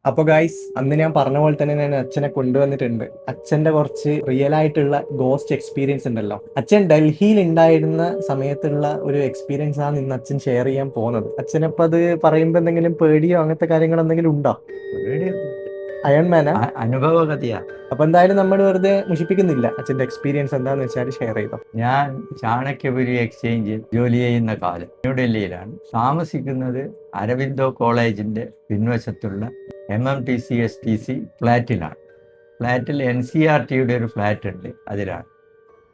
അപ്പൊ ഗായ്സ് അന്ന് ഞാൻ പറഞ്ഞ പോലെ തന്നെ ഞാൻ അച്ഛനെ കൊണ്ടുവന്നിട്ടുണ്ട്. അച്ഛന്റെ കുറച്ച് റിയൽ ആയിട്ടുള്ള ഗോസ്റ്റ് എക്സ്പീരിയൻസ് ഉണ്ടല്ലോ. അച്ഛൻ ഡൽഹിയിൽ ഉണ്ടായിരുന്ന സമയത്തുള്ള ഒരു എക്സ്പീരിയൻസ് ആണ് ഇന്ന് അച്ഛൻ ഷെയർ ചെയ്യാൻ പോകുന്നത്. അച്ഛനപ്പൊ അത് പറയുമ്പോ എന്തെങ്കിലും പേടിയോ അങ്ങനത്തെ കാര്യങ്ങൾ എന്തെങ്കിലും ഉണ്ടോ? പേടിയൊന്നുമില്ല. അയൺമാനാ? അനുഭവ കഥയാ. അപ്പൊ എന്തായാലും നമ്മൾ വെറുതെ മുഷിപ്പിക്കുന്നില്ല. അച്ഛന്റെ എക്സ്പീരിയൻസ് എന്താന്ന് വെച്ചാൽ ഷെയർ ചെയ്തോ. ഞാൻ ചാണക്യപുരി എക്സ്ചേഞ്ചിൽ ജോലി ചെയ്യുന്ന കാലം ന്യൂഡൽഹിയിലാണ്. താമസിക്കുന്നത് അരവിന്ദോ കോളേജിന്റെ പിൻവശത്തുള്ള MMTC STC ഫ്ലാറ്റിലാണ്. ഫ്ലാറ്റിൽ NCERT ഒരു ഫ്ലാറ്റ് ഉണ്ട്, അതിലാണ്.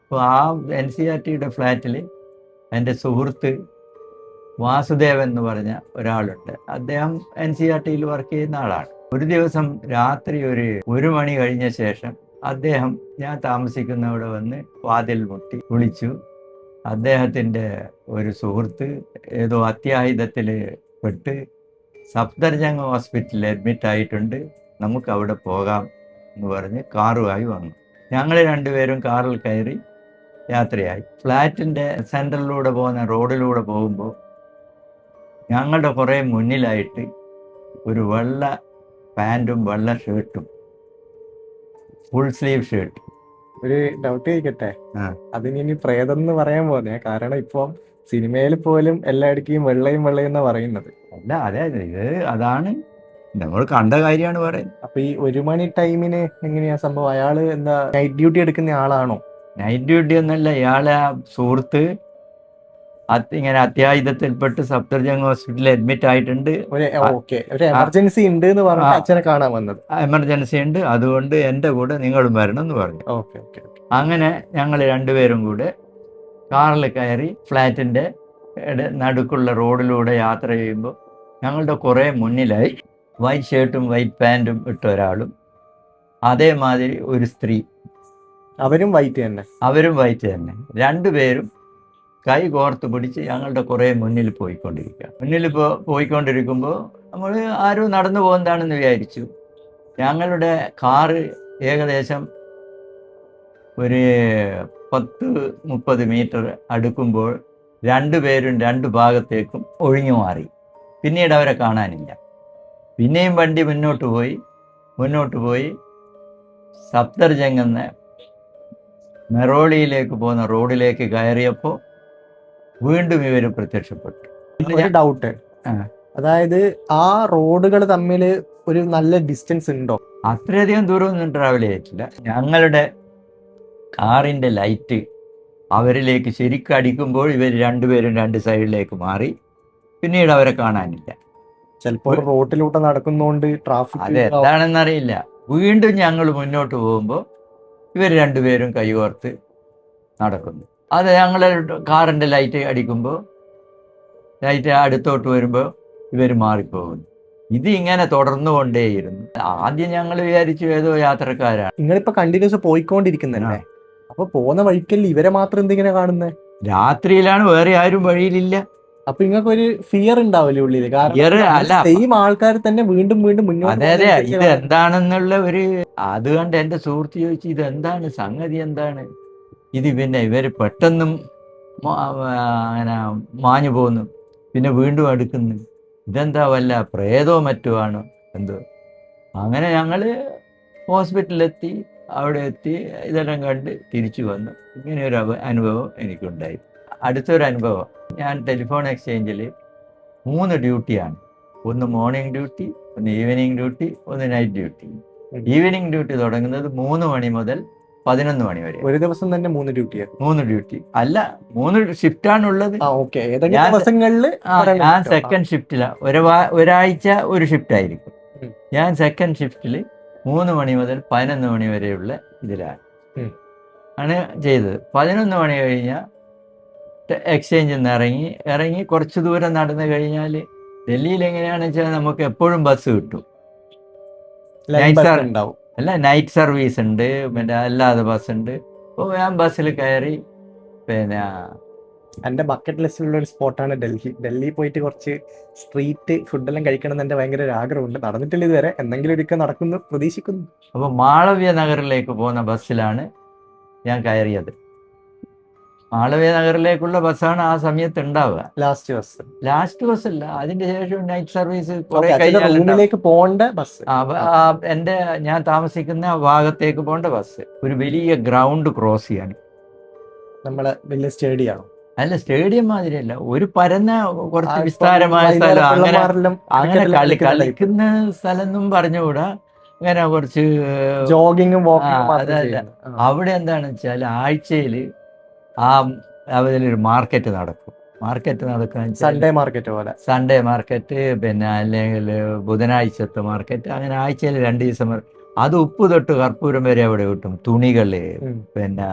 അപ്പോൾ ആ NCERT ഫ്ലാറ്റിൽ എൻ്റെ സുഹൃത്ത് വാസുദേവൻ എന്ന് പറഞ്ഞ ഒരാളുണ്ട്. അദ്ദേഹം NCERT വർക്ക് ചെയ്യുന്ന ആളാണ്. ഒരു ദിവസം രാത്രി ഒരു മണി കഴിഞ്ഞ ശേഷം അദ്ദേഹം ഞാൻ താമസിക്കുന്ന അവിടെ വന്ന് വാതിൽ മുട്ടി വിളിച്ചു. അദ്ദേഹത്തിൻ്റെ ഒരു സുഹൃത്ത് ഏതോ അത്യാഹിതത്തിൽ പെട്ട് സഫ്ദർജംഗ് ഹോസ്പിറ്റലിൽ അഡ്മിറ്റ് ആയിട്ടുണ്ട്, നമുക്ക് അവിടെ പോകാം എന്ന് പറഞ്ഞ് കാറുമായി വന്നു. ഞങ്ങൾ രണ്ടുപേരും കാറിൽ കയറി യാത്രയായി. ഫ്ലാറ്റിൻ്റെ സെൻറ്ററിലൂടെ പോകുന്ന റോഡിലൂടെ പോകുമ്പോൾ ഞങ്ങളുടെ കുറേ മുന്നിലായിട്ട് ഒരു വെള്ള പാൻറ്റും വെള്ള ഷർട്ടും, ഫുൾ സ്ലീവ് ഷർട്ട്. ഒരു ഡൗട്ട് ചോദിക്കട്ടെ? ആ. അതിനി പ്രേതം എന്ന് പറയാൻ പോന്നെ, കാരണം ഇപ്പം സിനിമയിൽ പോലും എല്ലായിടക്കും വെള്ളയും വെള്ളയും എന്നാ പറയുന്നത്. അല്ല, അതെ, അതാണ് നമ്മൾ കണ്ട കാര്യമാണ് പറയുന്നത്. അപ്പൊ ഈ ഒരു മണി ടൈമിന് എങ്ങനെയാ സംഭവം? അയാള് എന്താ നൈറ്റ് ഡ്യൂട്ടി എടുക്കുന്ന ആളാണോ? നൈറ്റ് ഡ്യൂട്ടി ഒന്നല്ല, ഇയാളെ ആ സുഹൃത്ത് ഇങ്ങനെ അത്യാഹിതത്തിൽപ്പെട്ട് സഫ്ദർജംഗ് ഹോസ്പിറ്റലിൽ അഡ്മിറ്റ് ആയിട്ടുണ്ട്. ഓക്കെ, ഒരു എമർജൻസി ഉണ്ട് എന്ന് പറഞ്ഞ അച്ഛനെ കാണാൻ വന്നത്. എമർജൻസി ഉണ്ട്, അതുകൊണ്ട് എൻ്റെ കൂടെ നിങ്ങളും വരണം എന്ന് പറഞ്ഞു. Okay okay. അങ്ങനെ ഞങ്ങൾ രണ്ടുപേരും കൂടെ കാറിൽ കയറി ഫ്ലാറ്റിൻ്റെ നടുക്കുള്ള റോഡിലൂടെ യാത്ര ചെയ്യുമ്പോൾ ഞങ്ങളുടെ കുറേ മുന്നിലായി വൈറ്റ് ഷർട്ടും വൈറ്റ് പാൻറ്റും ഇട്ട ഒരാളും അതേമാതിരി ഒരു സ്ത്രീ, അവരും വൈറ്റ് തന്നെ. അവരും വൈറ്റ് തന്നെ. രണ്ടുപേരും കൈ കോർത്ത് പിടിച്ച് ഞങ്ങളുടെ കുറേ മുന്നിൽ പോയിക്കൊണ്ടിരിക്കുക. പോയിക്കൊണ്ടിരിക്കുമ്പോൾ നമ്മൾ ആരും നടന്നു പോകുന്നതാണെന്ന് വിചാരിച്ചു. ഞങ്ങളുടെ കാറ് ഏകദേശം ഒരു 10-30 മീറ്റർ അടുക്കുമ്പോൾ രണ്ടുപേരും രണ്ട് ഭാഗത്തേക്കും ഒഴിഞ്ഞു മാറി. പിന്നീട് അവരെ കാണാനില്ല. പിന്നെയും വണ്ടി മുന്നോട്ട് പോയി സഫ്ദർജംഗ് എന്ന മെറോളിയിലേക്ക് പോകുന്ന റോഡിലേക്ക് കയറിയപ്പോൾ വീണ്ടും ഇവർ പ്രത്യക്ഷപ്പെട്ടു. ഒരു ഡൗട്ട്, അതായത് ആ റോഡുകൾ തമ്മിൽ ഒരു നല്ല ഡിസ്റ്റൻസ് ഉണ്ടോ? അത്രയധികം ദൂരമൊന്നും ട്രാവൽ ചെയ്തിട്ടില്ല. ഞങ്ങളുടെ കാറിൻ്റെ ലൈറ്റ് അവരിലേക്ക് ശരിക്കും അടിക്കുമ്പോൾ ഇവർ രണ്ടുപേരും രണ്ട് സൈഡിലേക്ക് മാറി. പിന്നീട് അവരെ കാണാനില്ല. ചിലപ്പോൾ റോഡിലൂടെ നടക്കുന്നോണ്ട് ട്രാഫിക് അതെന്താണെന്നറിയില്ല. വീണ്ടും ഞങ്ങൾ മുന്നോട്ട് പോകുമ്പോൾ ഇവർ രണ്ടുപേരും കൈകോർത്ത് നടക്കുന്നു. അത് ഞങ്ങളുടെ കാറിൻ്റെ ലൈറ്റ് അടിക്കുമ്പോൾ, ലൈറ്റ് അടുത്തോട്ട് വരുമ്പോൾ ഇവർ മാറിപ്പോകുന്നു. ഇത് ഇങ്ങനെ തുടർന്നു കൊണ്ടേയിരുന്നു. ആദ്യം ഞങ്ങൾ വിചാരിച്ചു ഏതോ യാത്രക്കാരാണ്. നിങ്ങളിപ്പോ കണ്ടിന്യൂസ് പോയിക്കൊണ്ടിരിക്കുന്നല്ലേ? അപ്പൊ പോകുന്ന വഴിക്കല്ലേ ഇവരെ മാത്രം എന്തിങ്ങനെ കാണുന്നത്? രാത്രിയിലാണ്, വേറെ ആരും വഴിയിലില്ല. അപ്പൊ നിങ്ങൾക്ക് ഒരു ഫിയർ ഉണ്ടാവില്ലേ ഉള്ളില്? കാരണം സെയിം ആൾക്കാർ തന്നെ വീണ്ടും വീണ്ടും മുന്നോട്ട്. അതെ, ഇത് എന്താണെന്നുള്ള അത് കണ്ട് എൻ്റെ സുഹൃത്ത് ചോദിച്ചു, ഇതെന്താണ് സംഗതി, എന്താണ് ഇത്? പിന്നെ ഇവർ പെട്ടെന്നും അങ്ങനെ മാഞ്ഞു പോകുന്നു, പിന്നെ വീണ്ടും അടുക്കുന്നു. ഇതെന്താ, വല്ല പ്രേതോ മറ്റോ ആണോ എന്തോ? അങ്ങനെ ഞങ്ങൾ ഹോസ്പിറ്റലിലെത്തി. അവിടെ എത്തി ഇതെല്ലാം കണ്ട് തിരിച്ചു വന്നു. ഇങ്ങനെയൊരു അനുഭവം എനിക്കുണ്ടായി. അടുത്തൊരു അനുഭവം, ഞാൻ ടെലിഫോൺ എക്സ്ചേഞ്ചിൽ 3 ഡ്യൂട്ടിയാണ്. ഒന്ന് മോർണിംഗ് ഡ്യൂട്ടി, ഒന്ന് ഈവനിങ് ഡ്യൂട്ടി, ഒന്ന് നൈറ്റ് ഡ്യൂട്ടി. ഈവനിങ് ഡ്യൂട്ടി തുടങ്ങുന്നത് 3 മണി മുതൽ 11 മണി വരെ. ഒരു ദിവസം തന്നെ 3 ഡ്യൂട്ടിയാണ്? 3 ഡ്യൂട്ടി അല്ല, 3 ഷിഫ്റ്റാണുള്ളത്. ഞാൻ സെക്കൻഡ് ഷിഫ്റ്റിലാണ്. ഒരാഴ്ച ഒരു ഷിഫ്റ്റ് ആയിരിക്കും. ഞാൻ സെക്കൻഡ് ഷിഫ്റ്റിൽ 3 മണി മുതൽ 11 മണി വരെയുള്ള ഇതിലാണ് ആണ് ചെയ്തത്. 11 മണി കഴിഞ്ഞാൽ എക്സ്ചേഞ്ചിൽ നിന്ന് ഇറങ്ങി കുറച്ച് ദൂരം നടന്നു കഴിഞ്ഞാൽ, ഡൽഹിയിൽ എങ്ങനെയാണെന്ന് വെച്ചാൽ നമുക്ക് എപ്പോഴും ബസ് കിട്ടും. നൈറ്റ് സർവീസ് ഉണ്ട്, പിന്നെ അല്ലാതെ ബസ് ഉണ്ട്. അപ്പോൾ ഞാൻ ബസ്സിൽ കയറി. പിന്നെ എൻ്റെ ബക്കറ്റ് ലിസ്റ്റിലുള്ള ഒരു സ്പോട്ടാണ് ഡൽഹി പോയിട്ട് കുറച്ച് സ്ട്രീറ്റ് ഫുഡെല്ലാം കഴിക്കണം എന്ന് എൻ്റെ ഭയങ്കര ഒരു ആഗ്രഹമുണ്ട്. നടന്നിട്ടില്ല ഇതുവരെ, എന്തെങ്കിലും ഒരിക്കൽ നടക്കുന്നു പ്രതീക്ഷിക്കുന്നു. അപ്പോൾ മാളവ്യ നഗറിലേക്ക് പോകുന്ന ബസ്സിലാണ് ഞാൻ കയറിയത്. മാളവ്യ നഗറിലേക്കുള്ള ബസ്സാണ് ആ സമയത്ത് ഉണ്ടാവുക. Last bus. ലാസ്റ്റ് ബസ് അല്ല, അതിന്റെ ശേഷം നൈറ്റ് സർവീസ് കുറെ അച്ഛന്റെ റൂമിലേക്ക് പോകേണ്ട ബസ്. എൻ്റെ ഞാൻ താമസിക്കുന്ന ഭാഗത്തേക്ക് പോകേണ്ട ബസ്. ഒരു വലിയ ഗ്രൗണ്ട് ക്രോസ് ചെയ്യാൻ. നമ്മളെ വലിയ സ്റ്റേഡിയം ആണോ? അല്ല, സ്റ്റേഡിയം മാതിരിയല്ല, ഒരു പരന്ന കുറച്ച് വിസ്താരമായ സ്ഥലം. അങ്ങനെ കളിക്കുന്ന സ്ഥലം എന്നും പറഞ്ഞുകൂടാ, അങ്ങനെ കുറച്ച് ജോഗിങ്ങും അതല്ല. അവിടെ എന്താണെന്ന് വെച്ചാൽ ആഴ്ചയിൽ അതിലൊരു മാർക്കറ്റ് നടക്കും. മാർക്കറ്റ് നടക്കുക സൺഡേ മാർക്കറ്റ് പോലെ. സൺഡേ മാർക്കറ്റ്, പിന്നെ അല്ലെങ്കിൽ ബുധനാഴ്ചത്തെ മാർക്കറ്റ്, അങ്ങനെ ആഴ്ചയിൽ 2 ദിവസം. അത് ഉപ്പ് തൊട്ട് കർപ്പൂരം വരെ അവിടെ കിട്ടും. തുണികള്, പിന്നെ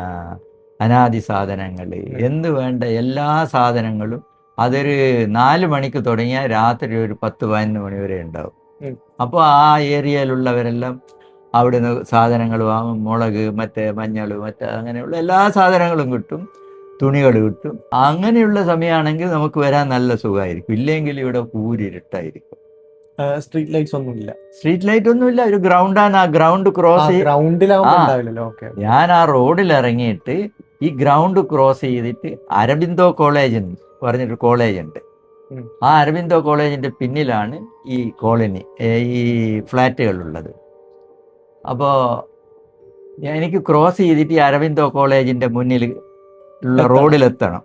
അനാദി സാധനങ്ങൾ, എന്ത് വേണ്ട എല്ലാ സാധനങ്ങളും. അതൊരു 4 മണിക്ക് തുടങ്ങിയാൽ രാത്രി ഒരു 10-11 മണി വരെ ഉണ്ടാവും. അപ്പോൾ ആ ഏരിയയിലുള്ളവരെല്ലാം അവിടെ നിന്ന് സാധനങ്ങൾ വാങ്ങും. മുളക്, മറ്റേ മഞ്ഞൾ, മറ്റേ അങ്ങനെയുള്ള എല്ലാ സാധനങ്ങളും കിട്ടും. തുണികൾ കിട്ടും. അങ്ങനെയുള്ള സമയമാണെങ്കിൽ നമുക്ക് വരാൻ നല്ല സുഖമായിരിക്കും. ഇല്ലെങ്കിൽ ഇവിടെ കൂരിരുട്ടായിരിക്കും. സ്ട്രീറ്റ് ലൈറ്റ്സ് ഒന്നുമില്ല. സ്ട്രീറ്റ് ലൈറ്റ് ഒന്നുമില്ല. ഒരു ഗ്രൗണ്ടാണ്. ആ ഗ്രൗണ്ട് ക്രോസ് ഞാൻ ആ റോഡിൽ ഇറങ്ങിയിട്ട് ഈ ഗ്രൗണ്ട് ക്രോസ് ചെയ്തിട്ട് അരബിന്ദോ കോളേജ് എന്ന് പറഞ്ഞിട്ട് കോളേജ് ഉണ്ട്. ആ അരബിന്ദോ കോളേജിന്റെ പിന്നിലാണ് ഈ കോളനി, ഈ ഫ്ലാറ്റുകളുള്ളത്. അപ്പോൾ എനിക്ക് ക്രോസ് ചെയ്തിട്ട് ഈ അരബിന്ദോ കോളേജിന്റെ മുന്നിൽ ഉള്ള റോഡിലെത്തണം.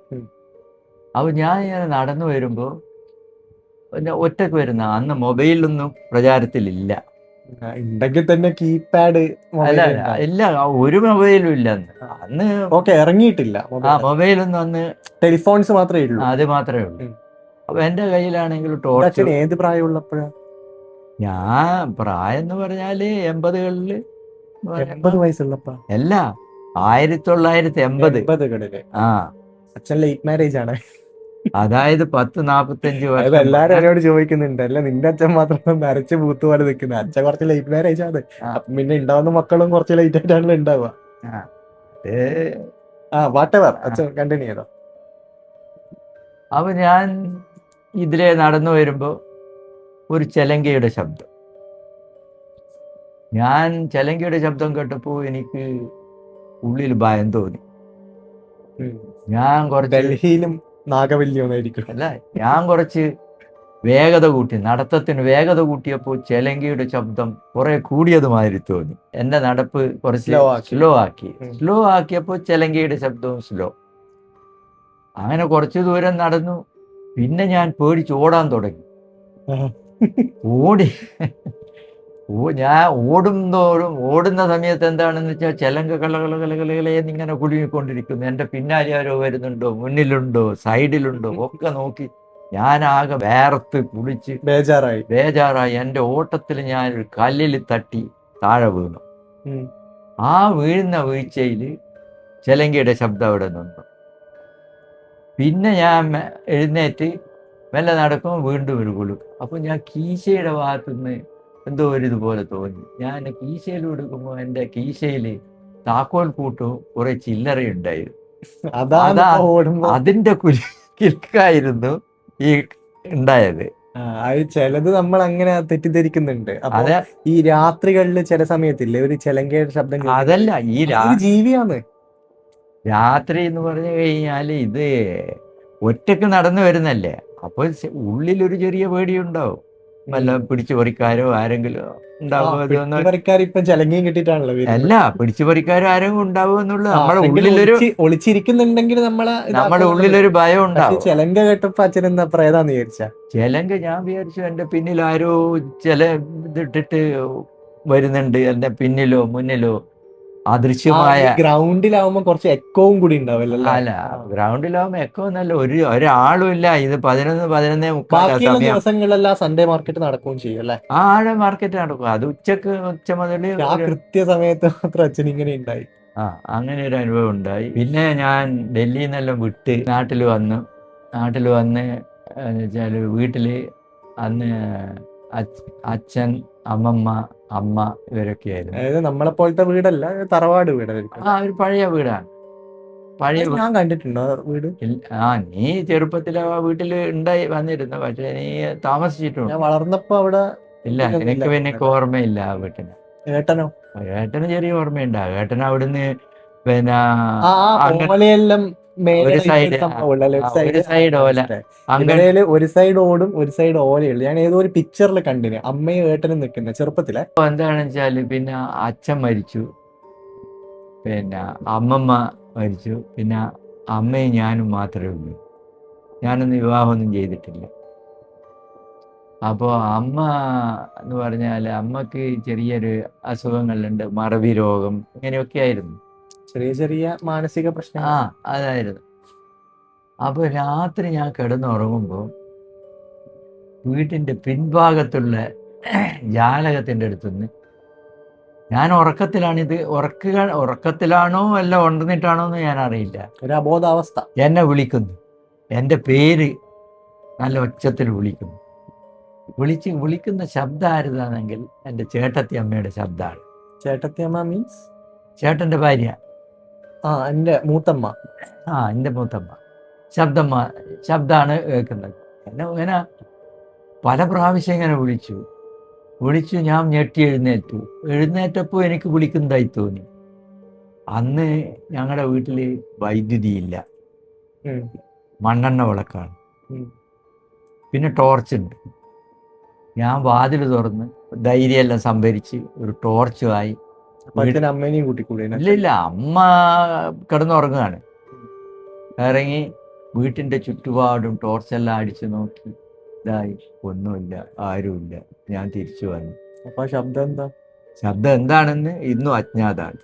അപ്പോൾ ഞാൻ ഇങ്ങനെ നടന്നു വരുമ്പോൾ പിന്നെ ഒറ്റക്ക് വരുന്ന, അന്ന് മൊബൈലൊന്നും പ്രചാരത്തിലില്ല. ഉണ്ടെങ്കിൽ തന്നെ കീപാഡ്. അല്ല ഇല്ല, ഒരു മൊബൈലും ഇല്ല അന്ന്. ഇറങ്ങിയിട്ടില്ല മൊബൈലൊന്നും അന്ന്. ടെലിഫോൺസ് മാത്രമേ ഉള്ളൂ. അത് മാത്രമേ ഉള്ളൂ. അപ്പൊ എന്റെ കയ്യിലാണെങ്കിൽ ടോർച്ച്. ഏത് പ്രായമുള്ളപ്പോഴാ? ഞാൻ പ്രായം എന്ന് പറഞ്ഞാല് 80കളില്. 80 വയസ്സുള്ളപ്പോ അല്ല, 1980. ആ, അച്ഛൻ ലേറ്റ് മാരേജ് ആണ്. അതായത് 10-45 വർഷം. എല്ലാരും എന്നോട് ചോദിക്കുന്നുണ്ട്, അല്ല നിന്റെ അച്ഛൻ മാത്രം നരച്ച് പൂത്ത് പോലെ നിൽക്കുന്നത്. അച്ഛൻ കുറച്ച് ലേറ്റ് മാരേജ് ആണ്. പിന്നെ ഉണ്ടാവുന്ന മക്കളും കുറച്ച് ലേറ്റ് ആയിട്ടാണല്ലോ ഉണ്ടാവുക. വാട്ടെവർ, അച്ഛൻ കണ്ടിന്യൂ ചെയ്തോ. അപ്പൊ ഞാൻ ഇതിലെ നടന്നു വരുമ്പോ ഒരു ചെലങ്കയുടെ ശബ്ദം. ഞാൻ ചെലങ്കയുടെ ശബ്ദം കേട്ടപ്പോ എനിക്ക് ഉള്ളിൽ ഭയം തോന്നി. ഞാൻ കുറച്ച് ഡൽഹിയിലും നാഗവല്ലിയൊന്നായിരിക്കും. അല്ല, ഞാൻ കുറച്ച് വേഗത കൂട്ടി, നടത്തത്തിന് വേഗത കൂട്ടിയപ്പോൾ ചെലങ്കയുടെ ശബ്ദം കുറെ കൂടിയതുമാതിരി തോന്നി. എന്റെ നടപ്പ് കുറച്ച് സ്ലോ ആക്കിയപ്പോൾ ചെലങ്കയുടെ ശബ്ദവും സ്ലോ. അങ്ങനെ കുറച്ചു ദൂരം നടന്നു. പിന്നെ ഞാൻ പേടിച്ച് ഓടാൻ തുടങ്ങി. ഞാൻ ഓടുന്ന സമയത്ത് എന്താണെന്ന് വെച്ചാൽ ചെലങ്ക കലകലകലകലകലെന്ന് ഇങ്ങനെ കുടുങ്ങിക്കൊണ്ടിരിക്കുന്നു. എൻ്റെ പിന്നാലെ ആരോ വരുന്നുണ്ടോ, മുന്നിലുണ്ടോ, സൈഡിലുണ്ടോ ഒക്കെ നോക്കി ഞാനാകെ വേർത്ത് കുളിച്ച് ബേജാറായി. എൻ്റെ ഓട്ടത്തിൽ ഞാൻ ഒരു കല്ലിൽ തട്ടി താഴെ വീണു. ആ വീഴുന്ന വീഴ്ചയിൽ ചെലങ്കയുടെ ശബ്ദം അവിടെ നിന്നു. പിന്നെ ഞാൻ എഴുന്നേറ്റ് മെല്ലെ നടക്കുമ്പോൾ വീണ്ടും ഒരു കുളും. അപ്പോൾ ഞാൻ കീശയുടെ ഭാഗത്തുനിന്ന് എന്തോ ഒരു ഇതുപോലെ തോന്നി. ഞാൻ കീശയിൽ കൊടുക്കുമ്പോൾ എൻ്റെ കീശയിൽ താക്കോൽ കൂട്ടും കുറെ ചില്ലറയുണ്ടായിരുന്നു. അതിന്റെ കിൽക്കായിരുന്നു ഈ ഉണ്ടായത്. ചിലത് നമ്മൾ അങ്ങനെ തെറ്റിദ്ധരിക്കുന്നുണ്ട്. ഈ രാത്രികളിൽ ചില സമയത്തില്ലേ ഒരു ചെലങ്കയുടെ ശബ്ദം? അതല്ല, ഈ ജീവിയാണ്. രാത്രി എന്ന് പറഞ്ഞു കഴിഞ്ഞാൽ ഇത് ഒറ്റക്ക് നടന്നു വരുന്നല്ലേ. അപ്പോൾ ഉള്ളിലൊരു ചെറിയ പേടിയുണ്ടാവും. വല്ല പിടിച്ചു പറിക്കാരോ ആരെങ്കിലും ഉണ്ടാവും. ഇപ്പം ചെലങ്കയും കിട്ടിയിട്ടാണല്ലോ. അല്ല, പിടിച്ചു പറിക്കാരോ ആരെങ്കിലും ഉണ്ടാവും എന്നുള്ളത് നമ്മുടെ ഉള്ളിലൊരു ഒളിച്ചിരിക്കുന്നുണ്ടെങ്കിൽ നമ്മുടെ ഉള്ളിലൊരു ഭയം ഉണ്ടാവും. ചെലങ്ക കേട്ടപ്പോ അച്ഛൻ എന്താ പ്രേതാന്ന് വിചാരിച്ച? ചെലങ്ക ഞാൻ വിചാരിച്ചു എന്റെ പിന്നിൽ ആരോ ചില ഇതിട്ടിട്ട് വരുന്നുണ്ട്, എന്റെ പിന്നിലോ മുന്നിലോ. അദൃശ്യമായ ഗ്രൗണ്ടിലാവുമ്പോ കുറച്ച് എക്കോവും കൂടി ഉണ്ടാവില്ല. അല്ല, ഗ്രൗണ്ടിലാവുമ്പോ എക്കോ എന്നല്ല, ഒരാളും ഇല്ല. ഇത് 11-11:30 ദിവസങ്ങളെല്ലാം സൺഡേ മാർക്കറ്റ് നടക്കുകയും ചെയ്യും അല്ലേ? ആടെ മാർക്കറ്റ് നടക്കും. അത് ഉച്ച മുതൽ കൃത്യസമയത്ത് മാത്രം അച്ഛൻ ഇങ്ങനെ ഉണ്ടായി. അങ്ങനെ ഒരു അനുഭവം ഉണ്ടായി. പിന്നെ ഞാൻ ഡൽഹിയിൽ നിന്നെല്ലാം വിട്ട് നാട്ടിൽ വന്ന് വെച്ചാല് വീട്ടില് അന്ന് അച്ഛൻ, അമ്മമ്മ, അമ്മ ഇവരൊക്കെ ആയിരുന്നു. അതായത് നമ്മളെ പോലത്തെ വീടല്ല, തറവാട് വീടായിരിക്കും. ഒരു പഴയ വീടാണ്. ഞാൻ കണ്ടിട്ടുണ്ടോ വീട്? നീ ചെറുപ്പത്തിൽ ആ വീട്ടില് ഉണ്ടായി വന്നിരുന്നു, പക്ഷെ നീ താമസിച്ചിട്ടുണ്ട്. ഞാൻ വളർന്നപ്പോ അവിടെ ഇല്ല. എനിക്ക് പിന്നെ ഓർമ്മയില്ല ആ വീട്ടിന്. ഏട്ടന് ചെറിയ ഓർമ്മയുണ്ട്. ഏട്ടൻ അവിടുന്ന് പിന്നെ മേലെ ഒരു ഈ സൈഡ് സംഭവമുള്ള ഒരു ലെഫ്റ്റ് സൈഡ് ഓല സൈഡ് അങ്ങോട്ട് ഇവരേല് ഒരു സൈഡ് ഓടും ഒരു സൈഡ് ഓലയുള്ളു. ഞാൻ ഏതോ ഒരു പിക്ചറിൽ കണ്ടിന് അമ്മയും ഏട്ടനും നിൽക്കുന്ന ചെറുപ്പത്തിലെ. എന്താണെന്ന് വെച്ചാല് പിന്നെ അച്ഛൻ മരിച്ചു, പിന്നെ അമ്മമ്മ മരിച്ചു, പിന്നെ അമ്മയും ഞാനും മാത്രമേ ഉള്ളൂ. ഞാനൊന്നും വിവാഹമൊന്നും ചെയ്തിട്ടില്ല. അപ്പോൾ അമ്മ എന്ന് പറഞ്ഞാൽ അമ്മക്ക് ചെറിയൊരു അസുഖങ്ങളുണ്ട്, മറവി രോഗം ഇങ്ങനെയൊക്കെ ആയിരുന്നു. ചെറിയ ചെറിയ മാനസിക ആ പ്രശ്നങ്ങൾ. അതായിരുന്നു. അപ്പോൾ രാത്രി ഞാൻ കിടന്നുറങ്ങുമ്പോൾ വീട്ടിൻ്റെ പിൻഭാഗത്തുള്ള ജാലകത്തിൻ്റെ അടുത്തുനിന്ന്, ഞാൻ ഉറക്കത്തിലാണിത്, ഉറക്കത്തിലാണോ അല്ല ഉണർന്നിട്ടാണോ എന്ന് ഞാൻ അറിയില്ല, ഒരു അബോധാവസ്ഥ. എന്നെ വിളിക്കുന്നു. എൻ്റെ പേര് നല്ല ഒച്ചത്തിൽ വിളിക്കുന്നു. വിളിക്കുന്ന ശബ്ദം ആരുതാണെങ്കിൽ എൻ്റെ ചേട്ടത്തി അമ്മയുടെ ശബ്ദമാണ്. ചേട്ടത്തിയമ്മ മീൻസ് ചേട്ടൻ്റെ ഭാര്യ. എന്റെ മൂത്തമ്മ. എൻ്റെ മൂത്തമ്മ. ശബ്ദമാണ് കേൾക്കുന്നത്. എന്നെ ഇങ്ങനെ പല പ്രാവശ്യം ഇങ്ങനെ വിളിച്ചു. ഞാൻ ഞെട്ടി എഴുന്നേറ്റപ്പോൾ എനിക്ക് വിളിക്കുന്നതായി തോന്നി. അന്ന് ഞങ്ങളുടെ വീട്ടിൽ വൈദ്യുതിയില്ല, മണ്ണെണ്ണ വിളക്കാണ്. പിന്നെ ടോർച്ചുണ്ട്. ഞാൻ വാതിൽ തുറന്ന് ധൈര്യമെല്ലാം സംഭരിച്ച് ഒരു ടോർച്ചുമായി അമ്മേനെയും കൂട്ടിക്കൂടെ? ഇല്ല, അമ്മ കിടന്നുറങ്ങുകയാണ്. ഇറങ്ങി വീട്ടിൻ്റെ ചുറ്റുപാടും ടോർച്ചെല്ലാം അടിച്ചു നോക്കി. ഇതായി, ഒന്നുമില്ല, ആരുമില്ല. ഞാൻ തിരിച്ചു വന്നു. അപ്പൊ ശബ്ദം എന്താണെന്ന് ഇന്നും അജ്ഞാതാണ്.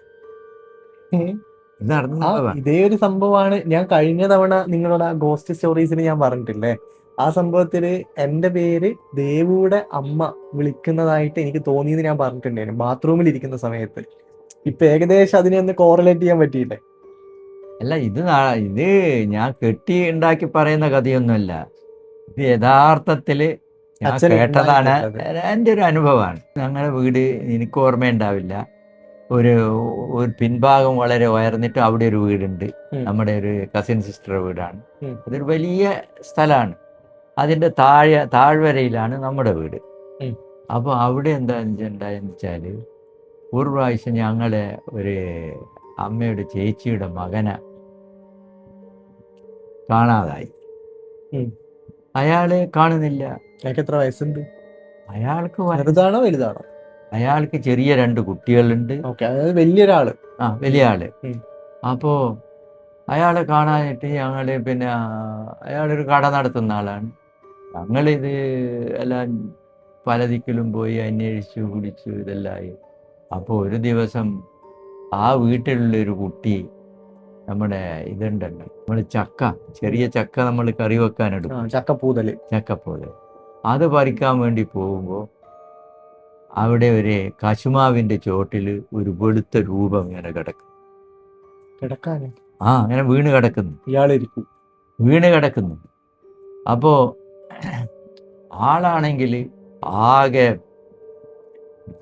ഇത് നടന്ന ഇതേ ഒരു സംഭവമാണ് ഞാൻ കഴിഞ്ഞ തവണ നിങ്ങളുടെ ഗോസ്റ്റ് സ്റ്റോറീസിൽ ഞാൻ പറഞ്ഞിട്ടില്ലേ. ആ സംഭവത്തില് എന്റെ പേര് ദേവുടെ അമ്മ വിളിക്കുന്നതായിട്ട് എനിക്ക് തോന്നിയെന്ന് ഞാൻ പറഞ്ഞിട്ടുണ്ടായിരുന്നു ബാത്റൂമിൽ ഇരിക്കുന്ന സമയത്ത്. ഇപ്പൊ ഏകദേശം അതിനെ ഒന്ന് കോറിലേറ്റ് ചെയ്യാൻ പറ്റിയില്ലേ? അല്ല, ഇത് ഞാൻ കെട്ടി ഉണ്ടാക്കി പറയുന്ന കഥയൊന്നുമല്ല. ഇത് യഥാർത്ഥത്തില് ഞാൻ കേട്ടതാണ്, എൻ്റെ ഒരു അനുഭവമാണ്. ഞങ്ങളുടെ വീട് എനിക്ക് ഓർമ്മയുണ്ടാവില്ല. ഒരു പിൻഭാഗം വളരെ ഉയർന്നിട്ട് അവിടെ ഒരു വീടുണ്ട്. നമ്മുടെ ഒരു കസിൻ സിസ്റ്റർ വീടാണ്. അതൊരു വലിയ സ്ഥലമാണ്. അതിൻ്റെ താഴ്വരയിലാണ് നമ്മുടെ വീട്. അപ്പോൾ അവിടെ ഉണ്ടായെന്ന് വെച്ചാൽ, ഒരു പ്രാവശ്യം ഞങ്ങളെ ഒരു അമ്മയുടെ ചേച്ചിയുടെ മകനെ കാണാതായി. അയാളെ കാണുന്നില്ല. എത്ര വയസ്സുണ്ട് അയാൾക്ക്? വലുതാണോ വലുതാണോ? അയാൾക്ക് ചെറിയ 2 കുട്ടികളുണ്ട്. വലിയൊരാള്. വലിയ ആള്. അപ്പോൾ അയാളെ കാണാനായിട്ട് ഞങ്ങൾ പിന്നെ അയാളൊരു കട നടത്തുന്ന ആളാണ്. ഞങ്ങളിത് എല്ലാം പല ദിക്കിലും പോയി അന്വേഷിച്ചു പിടിച്ചു ഇതെല്ലാമായി. അപ്പോൾ ഒരു ദിവസം ആ വീട്ടിലുള്ളൊരു കുട്ടി നമ്മുടെ ഇതുണ്ടല്ലോ, നമ്മൾ ചെറിയ ചക്ക നമ്മൾ കറി വെക്കാനെടുക്കും, ചക്കപ്പൂതൽ, അത് പറിക്കാൻ വേണ്ടി പോകുമ്പോൾ അവിടെ ഒരു കശുമാവിൻ്റെ ചോട്ടിൽ ഒരു വെളുത്ത രൂപം ഇങ്ങനെ അങ്ങനെ വീണ് കിടക്കുന്നു. അപ്പോൾ ആളാണെങ്കിൽ ആകെ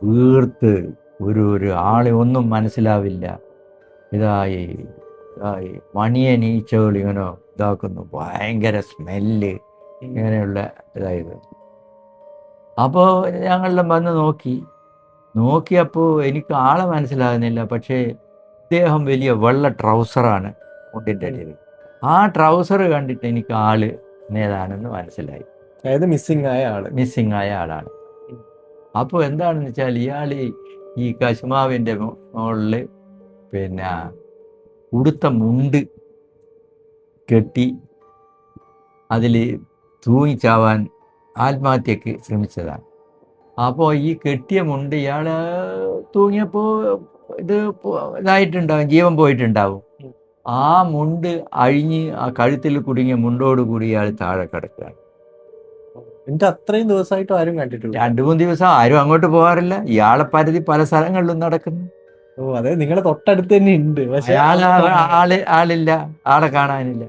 വീർത്ത് ഒരു ആളെ ഒന്നും മനസ്സിലാവില്ല. ഇതായി മണിയനീച്ചകൾ ഇങ്ങനെ ഇതാക്കുന്നു, ഭയങ്കര സ്മെല്ല് ഇങ്ങനെയുള്ള ഇതായത്. അപ്പോൾ ഞങ്ങളെല്ലാം വന്ന് നോക്കിയപ്പോൾ എനിക്ക് ആളെ മനസ്സിലാകുന്നില്ല. പക്ഷേ ഇദ്ദേഹം വലിയ വെള്ള ട്രൗസറാണ് മുണ്ടിൻ്റെ അടിയിൽ. ആ ട്രൗസർ കണ്ടിട്ട് എനിക്ക് ആള് ഏതാണെന്ന് മനസ്സിലായി. അതായത് മിസ്സിങ് ആയ ആളാണ്. അപ്പോൾ എന്താണെന്ന് വെച്ചാൽ ഇയാൾ ഈ കശുമാവിൻ്റെ മുകളിൽ പിന്നെ ഉടുത്ത മുണ്ട് കെട്ടി അതിൽ തൂങ്ങിച്ചാവാൻ ആത്മഹത്യക്ക് ശ്രമിച്ചതാണ്. അപ്പോൾ ഈ കെട്ടിയ മുണ്ട് ഇയാൾ തൂങ്ങിയപ്പോൾ ഇത് ഇതായിട്ടുണ്ടാവും, ജീവൻ പോയിട്ടുണ്ടാവും. ആ മുണ്ട് അഴിഞ്ഞ് ആ കഴുത്തിൽ കുടുങ്ങിയ മുണ്ടോടുകൂടി ഇയാൾ താഴെ കിടക്കുകയാണ്. അത്രയും ദിവസമായിട്ടും ആരും കണ്ടിട്ടില്ല. 2-3 ദിവസം ആരും അങ്ങോട്ട് പോകാറില്ല. ഇയാളെ പരിധി പല സ്ഥലങ്ങളിലും നടക്കുന്നു. അതെ, നിങ്ങളെ തൊട്ടടുത്ത് തന്നെ ഉണ്ട്. ആളില്ല, ആളെ കാണാനില്ല.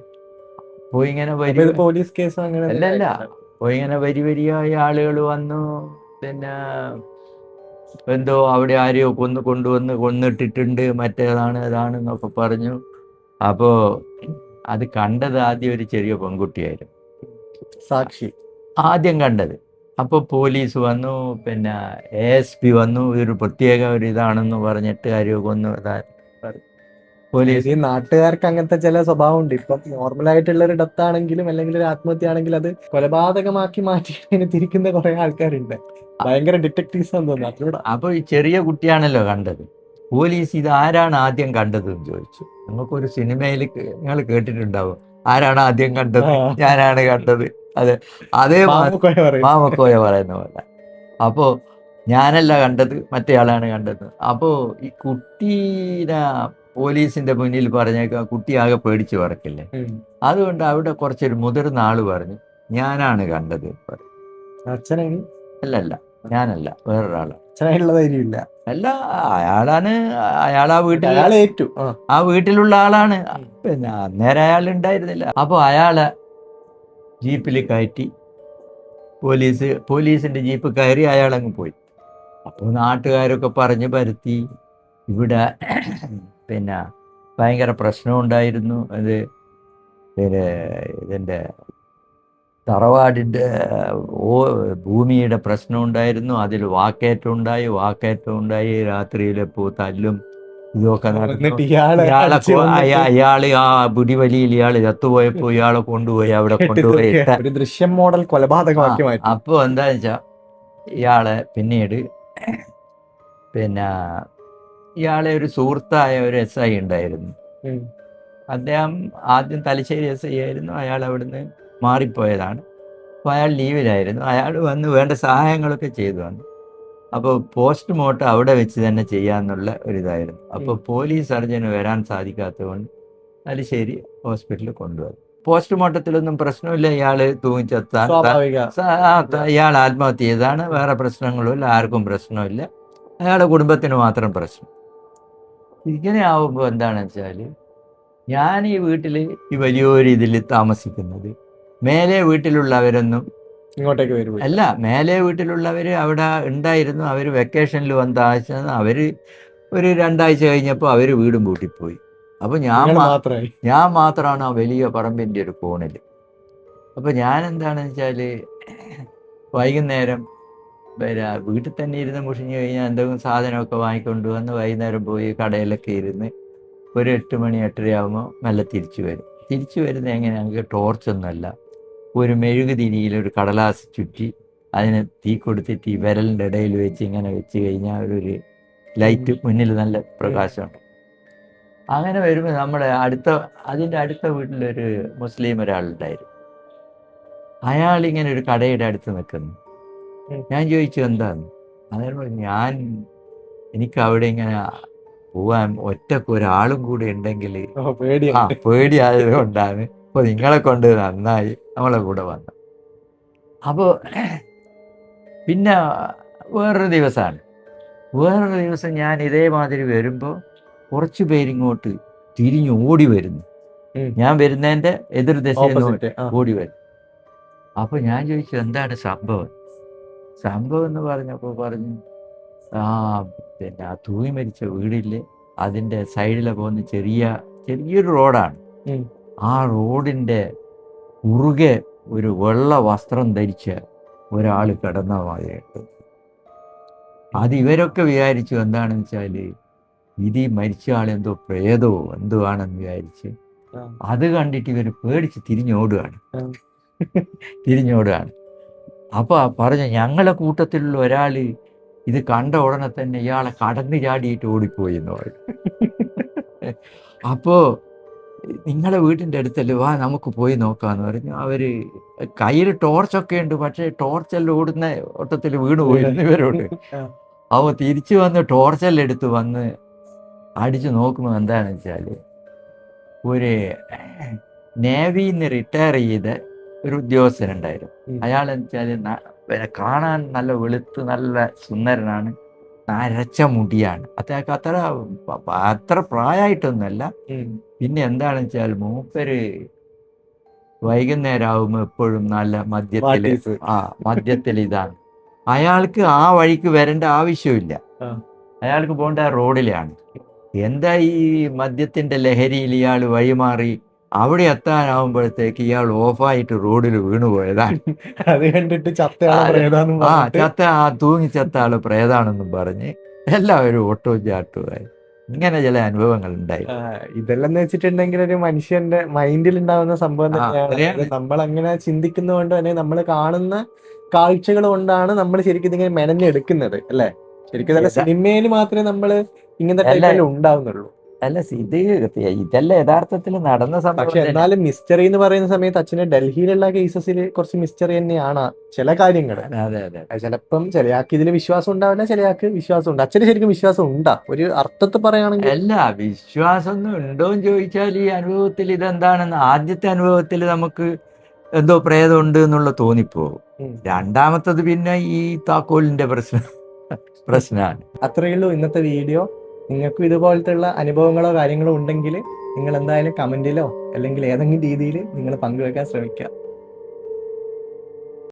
പോയി ഇങ്ങനെ പോലീസ് കേസ് അങ്ങനെ അല്ല, പോയി ഇങ്ങനെ വരിയായി ആളുകൾ വന്നു. പിന്നെ എന്തോ അവിടെ ആരെയോ കൊന്നിട്ടിട്ടുണ്ട്, മറ്റേതാണ് ഇതാണെന്നൊക്കെ പറഞ്ഞു. അപ്പോൾ അത് കണ്ടത് ആദ്യം ഒരു ചെറിയ പെൺകുട്ടിയായിരുന്നു സാക്ഷി ആദ്യം കണ്ടത്. അപ്പോൾ പോലീസ് വന്നു, പിന്നെ ASP വന്നു. ഒരു പ്രത്യേക ഒരു ഇതാണെന്ന് പറഞ്ഞിട്ട് ആരെയോ കൊന്നു. പോലീസ് ഈ നാട്ടുകാർക്ക് അങ്ങനത്തെ ചില സ്വഭാവം ഉണ്ട്. ഇപ്പം നോർമൽ ആയിട്ടുള്ള ഒരു ഡെത്താണെങ്കിലും അല്ലെങ്കിൽ ഒരു ആത്മഹത്യ ആണെങ്കിലും അത് കൊലപാതകമാക്കി മാറ്റി അതിന് തിരിക്കുന്ന കുറെ ആൾക്കാരുണ്ട്. ഭയങ്കര ഡിറ്റക്ടീവ്സ് ആണെന്ന് തോന്നുന്നു അതിലൂടെ. അപ്പോൾ ഈ ചെറിയ കുട്ടിയാണല്ലോ കണ്ടത്. പോലീസ് ഇത് ആരാണ് ആദ്യം കണ്ടത് എന്ന് ചോദിച്ചു. നമുക്കൊരു സിനിമയിൽ നിങ്ങൾ കേട്ടിട്ടുണ്ടാവും, ആരാണ് ആദ്യം കണ്ടത്, ഞാനാണ് കണ്ടത്. അതെ, അതേമാതിരി മാമുക്കോയ പറയും. മാമക്കോയ പറയുന്ന പോലെ. അപ്പോൾ ഞാനല്ല കണ്ടത്, മറ്റേയാളാണ് കണ്ടത്. അപ്പോൾ ഈ കുട്ടീനെ പോലീസിന്റെ മുന്നിൽ പറഞ്ഞേക്കാം, കുട്ടി ആകെ പേടിച്ച് പറക്കില്ലേ. അതുകൊണ്ട് അവിടെ കുറച്ചൊരു മുതിർന്ന ആള് പറഞ്ഞു, ഞാനാണ് കണ്ടത് പറഞ്ഞു. അച്ഛനാണ്? അല്ലല്ല, ഞാനല്ല, വേറൊരാള്. അച്ഛനായിട്ടുള്ള ധൈര്യമില്ല. അല്ല, അയാളാണ്. അയാൾ അയാൾ ഏറ്റു. ആ വീട്ടിലുള്ള ആളാണ്. പിന്നെ അന്നേരം അയാൾ ഉണ്ടായിരുന്നില്ല. അപ്പോൾ അയാളെ ജീപ്പിൽ കയറ്റി പോലീസിന്റെ ജീപ്പ് കയറി അയാളങ്ങ് പോയി. അപ്പോൾ നാട്ടുകാരൊക്കെ പറഞ്ഞ് പരത്തി. ഇവിടെ പിന്നെ ഭയങ്കര പ്രശ്നമുണ്ടായിരുന്നു. അത് പിന്നെ ഇതിൻ്റെ തറവാടിൻ്റെ ഭൂമിയുടെ പ്രശ്നമുണ്ടായിരുന്നു. അതിൽ വാക്കേറ്റം ഉണ്ടായി. രാത്രിയിലെപ്പോ തല്ലും ഇതൊക്കെ നടന്നു. എന്നിട്ട് ഇയാള് ഇയാള് ആ പിടിവലിയിൽ ഇയാള് ചത്തുപോയപ്പോ ഇയാളെ കൊണ്ടുപോയി അവിടെ കൊണ്ടുപോയി ഒരു ദൃശ്യം മോഡൽ കൊലപാതകമാക്കി മാറ്റി. അപ്പോൾ എന്താന്ന് വെച്ചാ ഇയാളെ പിന്നീട് പിന്നെ ഇയാളെ ഒരു സുഹൃത്തായ ഒരു SI ഉണ്ടായിരുന്നു. അദ്ദേഹം ആദ്യം തലശ്ശേരി SI ആയിരുന്നു. അയാൾ അവിടുന്ന് മാറിപ്പോയതാണ്. അപ്പോൾ അയാൾ ലീവിലായിരുന്നു. അയാൾ വന്ന് വേണ്ട സഹായങ്ങളൊക്കെ ചെയ്തു വന്നു. അപ്പോൾ പോസ്റ്റ്മോർട്ടം അവിടെ വെച്ച് തന്നെ ചെയ്യാന്നുള്ള ഒരിതായിരുന്നു. അപ്പോൾ പോലീസ് സർജന് വരാൻ സാധിക്കാത്തതുകൊണ്ട് തലശ്ശേരി ഹോസ്പിറ്റലിൽ കൊണ്ടുവന്നു. പോസ്റ്റ്മോർട്ടത്തിലൊന്നും പ്രശ്നമില്ല, ഇയാൾ തൂങ്ങിച്ചെത്താൻ, ഇയാൾ ആത്മഹത്യ ചെയ്താണ്, വേറെ പ്രശ്നങ്ങളുമില്ല, ആർക്കും പ്രശ്നമില്ല, അയാളുടെ കുടുംബത്തിന് മാത്രം പ്രശ്നം. ഇങ്ങനെ ആവുമ്പോൾ എന്താണെന്ന് വെച്ചാൽ, ഞാൻ ഈ വീട്ടിൽ ഈ വലിയൊരു ഇതിൽ താമസിക്കുന്നത്, മേലെ വീട്ടിലുള്ളവരൊന്നും ഇങ്ങോട്ടേക്ക് വരും. അല്ല, മേലെ വീട്ടിലുള്ളവർ അവിടെ ഉണ്ടായിരുന്നു. അവർ വെക്കേഷനിൽ വന്ന ആഴ്ച അവർ ഒരു 2 ആഴ്ച കഴിഞ്ഞപ്പോൾ അവർ വീടും പൂട്ടിപ്പോയി. അപ്പോൾ ഞാൻ മാത്രമാണ് ആ വലിയ പറമ്പിൻ്റെ ഒരു കോണിൽ. അപ്പോൾ ഞാൻ എന്താണെന്ന് വെച്ചാൽ വൈകുന്നേരം വീട്ടിൽ തന്നെ ഇരുന്ന് മുഷിഞ്ഞ് കഴിഞ്ഞാൽ എന്തെങ്കിലും സാധനമൊക്കെ വാങ്ങിക്കൊണ്ട് വന്ന് വൈകുന്നേരം പോയി കടയിലൊക്കെ ഇരുന്ന് ഒരു 8 മണി 8:30 ആകുമ്പോൾ മെല്ലെ തിരിച്ചു വരുന്നത് എങ്ങനെ, ഞങ്ങൾക്ക് ടോർച്ചൊന്നുമല്ല, ഒരു മെഴുകുതിരിയിൽ ഒരു കടലാസ് ചുറ്റി അതിന് തീ കൊടുത്തിട്ട് ഈ വിരലിൻ്റെ ഇടയിൽ വെച്ച് ഇങ്ങനെ വെച്ച് കഴിഞ്ഞാൽ ഒരു ലൈറ്റ് മുന്നിൽ നല്ല പ്രകാശമുണ്ട്. അങ്ങനെ വരുമ്പോൾ നമ്മുടെ അതിൻ്റെ അടുത്ത വീട്ടിലൊരു മുസ്ലിം ഒരാളുണ്ടായിരുന്നു. അയാളിങ്ങനെ ഒരു കടയുടെ അടുത്ത് നിൽക്കുന്നു. ഞാൻ ചോദിച്ചു എന്താന്ന്. അന്നേരം പറഞ്ഞു, എനിക്ക് അവിടെ ഇങ്ങനെ പോവാൻ ഒറ്റക്ക് ഒരാളും കൂടെ ഉണ്ടെങ്കിൽ പേടിയായത് കൊണ്ടാണ്. അപ്പോൾ നിങ്ങളെ കൊണ്ട് നന്നായി നമ്മളെ കൂടെ വന്നു. അപ്പോൾ പിന്നെ വേറൊരു ദിവസം ഞാൻ ഇതേമാതിരി വരുമ്പോൾ കുറച്ച് പേരിങ്ങോട്ട് തിരിഞ്ഞ് ഓടി വരുന്നു. ഞാൻ വരുന്നതിൻ്റെ എതിർ ദിശയിൽ ഓടി വരും. അപ്പോൾ ഞാൻ ചോദിച്ചു എന്താണ് സംഭവം എന്ന് പറഞ്ഞപ്പോൾ പറഞ്ഞു, പിന്നെ ആ തൂങ്ങി മരിച്ച വീടില്ലേ, അതിൻ്റെ സൈഡിലെ പോകുന്ന ചെറിയൊരു റോഡാണ്. ആ റോഡിൻ്റെ കുറുകെ ഒരു വെള്ള വസ്ത്രം ധരിച്ച ഒരാൾ കിടന്ന മാതിരിയുണ്ട്. അത് ഇവരൊക്കെ വിചാരിച്ചു എന്താണെന്ന് വെച്ചാൽ ഇത് ഈ മരിച്ച ആളെന്തോ പ്രേതമോ എന്തോ ആണെന്ന് വിചാരിച്ച് അത് കണ്ടിട്ട് ഇവർ പേടിച്ച് തിരിഞ്ഞോടുകയാണ്. അപ്പോൾ പറഞ്ഞു, ഞങ്ങളെ കൂട്ടത്തിലുള്ള ഒരാൾ ഇത് കണ്ട ഉടനെ തന്നെ ഇയാളെ കടന്നു ചാടിയിട്ട് ഓടിപ്പോയി എന്ന് പറഞ്ഞു. അപ്പോൾ നിങ്ങളെ വീട്ടിൻ്റെ അടുത്തല്ലേ, വാ നമുക്ക് പോയി നോക്കാമെന്ന് പറഞ്ഞു. അവർ കയ്യിൽ ടോർച്ചൊക്കെ ഉണ്ട്, പക്ഷേ ടോർച്ചെല്ലാം ഓടുന്ന ഓട്ടത്തിൽ വീണ് പോയിരുന്നു ഇവരോട്. അപ്പോൾ തിരിച്ചു വന്ന് ടോർച്ചെല്ലാം എടുത്ത് വന്ന് അടിച്ചു നോക്കുമ്പോൾ എന്താണെന്ന് വെച്ചാൽ ഒരു നേവിയിൽ നിന്ന് റിട്ടയർ ചെയ്ത ഒരു ഉദ്യോഗസ്ഥനുണ്ടായിരുന്നു. അയാളെന്ന് വെച്ചാൽ കാണാൻ നല്ല വെളുത്ത് നല്ല സുന്ദരനാണ്, നരച്ച മുടിയാണ്. അതൊക്കെ അത്ര പ്രായമായിട്ടൊന്നുമല്ല. പിന്നെ എന്താണെന്ന് വെച്ചാൽ മൂപ്പര് വൈകുന്നേരം ആകുമ്പോൾ എപ്പോഴും നല്ല മദ്യത്തിൽ ഇതാണ്. അയാൾക്ക് ആ വഴിക്ക് വരേണ്ട ആവശ്യമില്ല, അയാൾക്ക് പോകേണ്ട റോഡിലാണ്. എന്താ ഈ മദ്യത്തിന്റെ ലഹരിയിൽ ഇയാൾ വഴിമാറി അവിടെ എത്താനാവുമ്പോഴത്തേക്ക് ഇയാൾ ഓഫായിട്ട് റോഡിൽ വീണുപോയതാണ്. അത് കണ്ടിട്ട് തൂങ്ങി ചത്ത ആള് പ്രേതാണെന്നും പറഞ്ഞ് എല്ലാവരും ഓട്ടോ ചാട്ടുമായി. ഇങ്ങനെ ചില അനുഭവങ്ങൾ ഉണ്ടായി. ഇതെല്ലാം എന്ന് വെച്ചിട്ടുണ്ടെങ്കിൽ ഒരു മനുഷ്യന്റെ മൈൻഡിൽ ഉണ്ടാവുന്ന സംഭവം ആ, തന്നെയാണ്. അത്രയാണ്. നമ്മൾ അങ്ങനെ ചിന്തിക്കുന്നതുകൊണ്ട് തന്നെ നമ്മൾ കാണുന്ന കാഴ്ചകൾ കൊണ്ടാണ് നമ്മൾ ശരിക്കും ഇതിങ്ങനെ മെനഞ്ഞെടുക്കുന്നത് അല്ലെ. ശരിക്കും നല്ല സിനിമയിൽ മാത്രമേ നമ്മൾ ഇങ്ങനത്തെ അല്ല ടൈപ്പിൽ ഉണ്ടാവുന്നുള്ളൂ. അല്ല ഇതല്ല യഥാർത്ഥത്തിൽ നടന്ന സംഭവം പക്ഷെ തന്നെ. എന്നാലും മിസ്റ്ററി എന്ന് പറയുന്ന സമയത്ത് അച്ഛന് ഡൽഹിയിലുള്ള കേസസിൽ കുറച്ച് മിസ്റ്ററി തന്നെയാണ് ചില കാര്യങ്ങൾ. അതെ അതെ. ചിലപ്പം ചിലയാൾക്ക് ഇതിൽ വിശ്വാസം ഉണ്ടാവില്ല, ചിലയാൾക്ക് വിശ്വാസം ഉണ്ട്. അച്ഛന് ശരിക്കും വിശ്വാസം ഉണ്ടാ ഒരു അർത്ഥത്തിൽ പറയുകയാണെങ്കിൽ? അല്ല, വിശ്വാസമൊന്നും ഉണ്ടോന്ന് ചോദിച്ചാൽ ഈ അനുഭവത്തിൽ ഇതെന്താണെന്ന് ആദ്യത്തെ അനുഭവത്തിൽ നമുക്ക് എന്തോ പ്രേതമുണ്ട് എന്നുള്ള തോന്നിപ്പോകും. രണ്ടാമത്തത് പിന്നെ ഈ താക്കോലിന്റെ പ്രശ്നമാണ്. അത്രയേ ഉള്ളൂ ഇന്നത്തെ വീഡിയോ. നിങ്ങൾക്കും ഇതുപോലത്തുള്ള അനുഭവങ്ങളോ കാര്യങ്ങളോ ഉണ്ടെങ്കിൽ നിങ്ങൾ എന്തായാലും കമന്റിലോ അല്ലെങ്കിൽ ഏതെങ്കിലും രീതിയിൽ നിങ്ങൾ പങ്കുവെക്കാൻ ശ്രമിക്കുക.